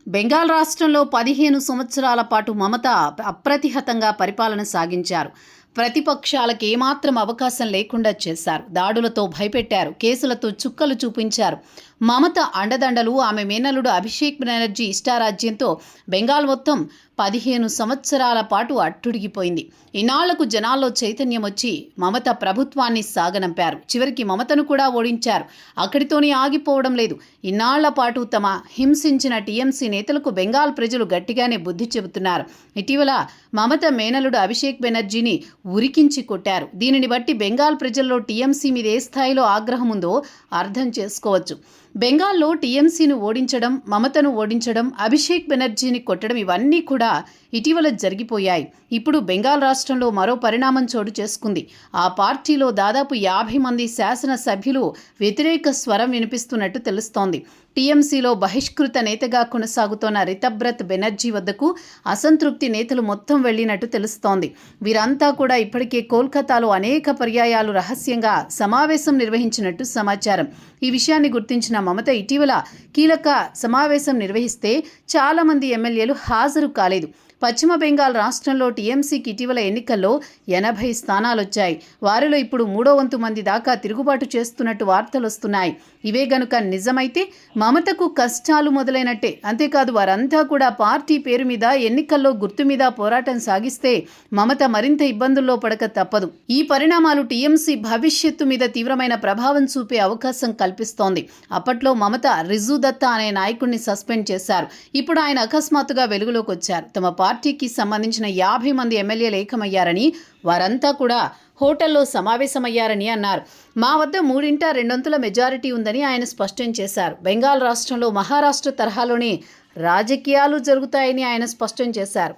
బెంగాల్ రాష్ట్రంలో 15 సంవత్సరాల పాటు మమత అప్రతిహతంగా పరిపాలన సాగించారు. ప్రతిపక్షాలకు ఏమాత్రం అవకాశం లేకుండా చేశారు. దాడులతో భయపెట్టారు. కేసులతో చుక్కలు చూపించారు. మమత అండదండలు, ఆమె మేనల్లుడు అభిషేక్ బెనర్జీ ఇష్టారాజ్యంతో బెంగాల్ మొత్తం 15 సంవత్సరాల పాటు అట్టుడిగిపోయింది. ఇన్నాళ్లకు జనాల్లో చైతన్యం వచ్చి మమత ప్రభుత్వాన్ని సాగనంపారు. చివరికి మమతను కూడా ఓడించారు. అక్కడితోనే ఆగిపోవడం లేదు. ఇన్నాళ్ల పాటు తమ హింసించిన టీఎంసీ నేతలకు బెంగాల్ ప్రజలు గట్టిగానే బుద్ధి చెబుతున్నారు. ఇటీవల మమత మేనల్లుడు అభిషేక్ బెనర్జీని ఉరికించి కొట్టారు. దీనిని బట్టి బెంగాల్ ప్రజల్లో టీఎంసీ మీద ఏ స్థాయిలో ఆగ్రహం ఉందో అర్థం చేసుకోవచ్చు. బెంగాల్లో టీఎంసీని ఓడించడం, మమతను ఓడించడం, అభిషేక్ బెనర్జీని కొట్టడం ఇవన్నీ కూడా ఇటీవల జరిగిపోయాయి. ఇప్పుడు బెంగాల్ రాష్ట్రంలో మరో పరిణామం చోటు చేసుకుంది. ఆ పార్టీలో దాదాపు 50 మంది శాసనసభ్యులు వ్యతిరేక స్వరం వినిపిస్తున్నట్టు తెలుస్తోంది. టీఎంసీలో బహిష్కృత నేతగా కొనసాగుతోన్న రితబ్రత్ బెనర్జీ వద్దకు అసంతృప్తి నేతలు మొత్తం వెళ్లినట్టు తెలుస్తోంది. వీరంతా కూడా ఇప్పటికే కోల్కతాలో అనేక పర్యాయాలు రహస్యంగా సమావేశం నిర్వహించినట్టు సమాచారం. ఈ విషయాన్ని గుర్తించిన మమత ఇటీవల కీలక సమావేశం నిర్వహిస్తే చాలామంది ఎమ్మెల్యేలు హాజరు కాలేదు. పశ్చిమ బెంగాల్ రాష్ట్రంలో టీఎంసీకి ఇటీవల ఎన్నికల్లో 80 స్థానాలొచ్చాయి. వారిలో ఇప్పుడు 3/4 మంది దాకా తిరుగుబాటు చేస్తున్నట్టు వార్తలు వస్తున్నాయి. ఇవే గనుక నిజమైతే మమతకు కష్టాలు మొదలైనట్టే. అంతేకాదు, వారంతా కూడా పార్టీ పేరు మీద, ఎన్నికల్లో గుర్తు మీద పోరాటం సాగిస్తే మమత మరింత ఇబ్బందుల్లో పడక తప్పదు. ఈ పరిణామాలు టీఎంసీ భవిష్యత్తు మీద తీవ్రమైన ప్రభావం చూపే అవకాశం కల్పిస్తోంది. అప్పట్లో మమత రిజు దత్తా అనే నాయకుడిని సస్పెండ్ చేశారు. ఇప్పుడు ఆయన అకస్మాత్తుగా వెలుగులోకి వచ్చారు. తమ పార్టీకి సంబంధించిన 50 మంది ఎమ్మెల్యేలు ఏకమయ్యారని, వారంతా కూడా హోటల్లో సమావేశమయ్యారని అన్నారు. మా వద్ద 3/2 మెజారిటీ ఉందని ఆయన స్పష్టం చేశారు. బెంగాల్ రాష్ట్రంలో మహారాష్ట్ర తరహాలోనే రాజకీయాలు జరుగుతాయని ఆయన స్పష్టం చేశారు.